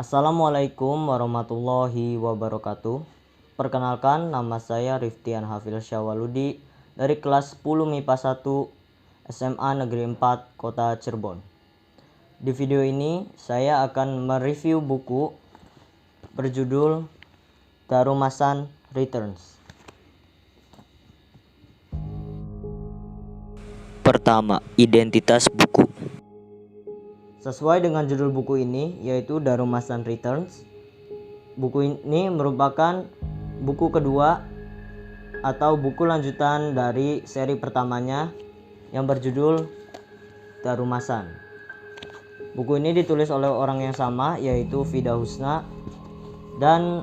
Assalamualaikum warahmatullahi wabarakatuh. Perkenalkan, nama saya Riftian Hafil Syawaludi dari kelas 10 MIPA 1 SMA Negeri 4 Kota Cirebon. Di video ini saya akan mereview buku berjudul Darumassan Returns. Pertama, identitas buku. Sesuai dengan judul buku ini, yaitu Darumassan Returns, buku ini merupakan buku kedua atau buku lanjutan dari seri pertamanya yang berjudul Darumassan. Buku ini ditulis oleh orang yang sama, yaitu Fida Husna, dan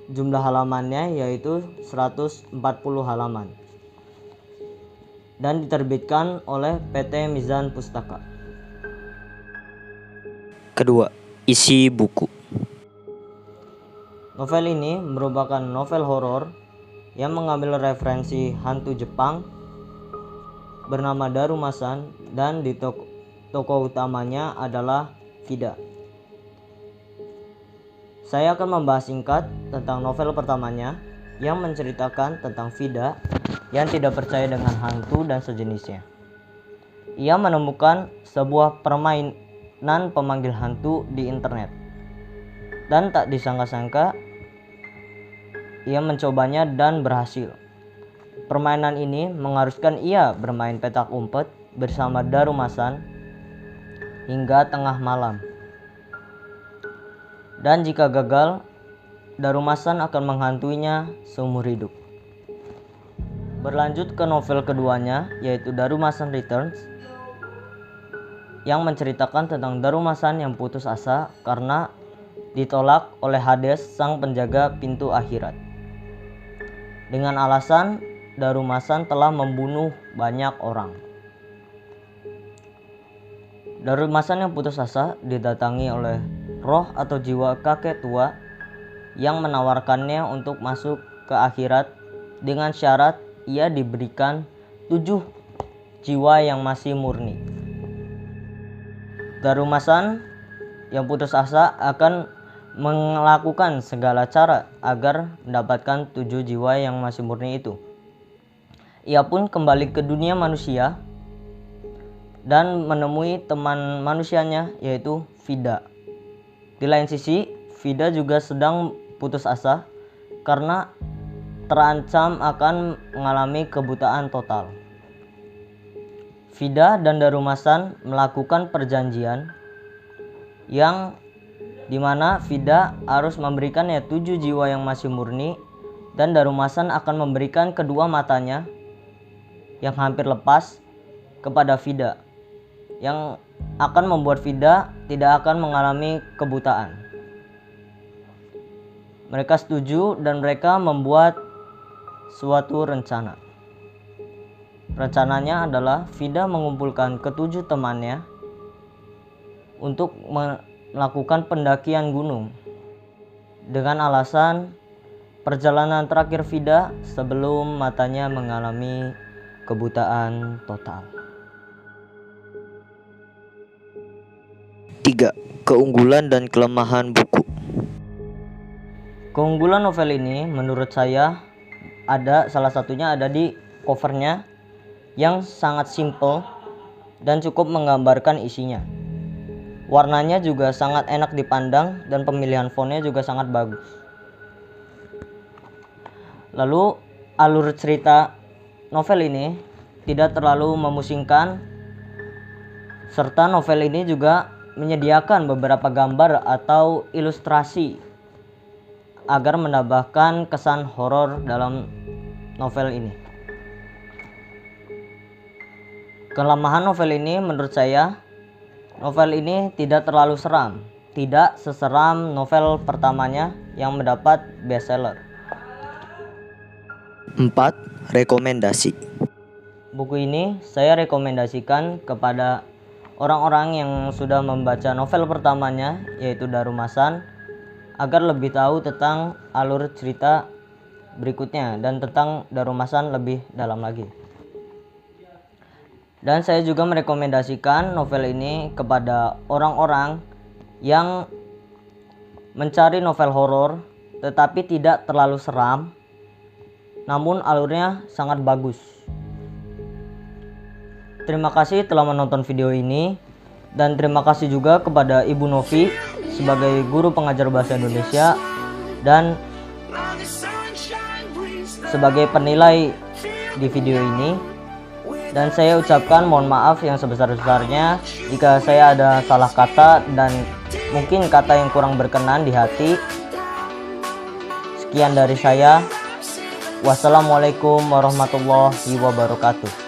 jumlah halamannya yaitu 140 halaman, dan diterbitkan oleh PT Mizan Pustaka. Kedua, isi buku. Novel ini merupakan novel horor yang mengambil referensi hantu Jepang bernama Darumassan, dan di tokoh utamanya adalah Fida. Saya akan membahas singkat tentang novel pertamanya yang menceritakan tentang Fida yang tidak percaya dengan hantu dan sejenisnya. Ia menemukan sebuah permainan pemanggil hantu di internet, dan tak disangka-sangka ia mencobanya dan berhasil. Permainan ini mengharuskan ia bermain petak umpet bersama Darumassan hingga tengah malam. Dan jika gagal, Darumassan akan menghantuinya seumur hidup. Berlanjut ke novel keduanya, yaitu Darumassan Returns, yang menceritakan tentang Darumassan yang putus asa karena ditolak oleh Hades, sang penjaga pintu akhirat. Dengan alasan Darumassan telah membunuh banyak orang. Darumassan yang putus asa didatangi oleh roh atau jiwa kakek tua yang menawarkannya untuk masuk ke akhirat dengan syarat ia diberikan 7 jiwa yang masih murni. Darumassan yang putus asa akan melakukan segala cara agar mendapatkan 7 jiwa yang masih murni itu. Ia pun kembali ke dunia manusia dan menemui teman manusianya, yaitu Fida. Di lain sisi, Fida juga sedang putus asa karena terancam akan mengalami kebutaan total. Fida dan Darumassan melakukan perjanjian yang dimana Fida harus memberikannya 7 jiwa yang masih murni, dan Darumassan akan memberikan kedua matanya yang hampir lepas kepada Fida, yang akan membuat Fida tidak akan mengalami kebutaan. Mereka setuju dan mereka membuat suatu rencana. Rencananya adalah Fida mengumpulkan ketujuh temannya untuk melakukan pendakian gunung dengan alasan perjalanan terakhir Fida sebelum matanya mengalami kebutaan total. 3. Keunggulan dan kelemahan buku. Keunggulan novel ini menurut saya salah satunya ada di covernya yang sangat simple dan cukup menggambarkan isinya. Warnanya juga sangat enak dipandang dan pemilihan fontnya juga sangat bagus. Lalu alur cerita novel ini tidak terlalu memusingkan, serta novel ini juga menyediakan beberapa gambar atau ilustrasi agar menambahkan kesan horor dalam novel ini. Kelemahan novel ini menurut saya, novel ini tidak terlalu seram, tidak seseram novel pertamanya yang mendapat bestseller. 4. Rekomendasi. Buku ini saya rekomendasikan kepada orang-orang yang sudah membaca novel pertamanya, yaitu Darumassan, agar lebih tahu tentang alur cerita berikutnya dan tentang Darumassan lebih dalam lagi. Dan saya juga merekomendasikan novel ini kepada orang-orang yang mencari novel horor tetapi tidak terlalu seram, namun alurnya sangat bagus. Terima kasih telah menonton video ini, dan terima kasih juga kepada Ibu Novi sebagai guru pengajar bahasa Indonesia dan sebagai penilai di video ini. Dan saya ucapkan mohon maaf yang sebesar-besarnya jika saya ada salah kata dan mungkin kata yang kurang berkenan di hati. Sekian dari saya. Wassalamualaikum warahmatullahi wabarakatuh.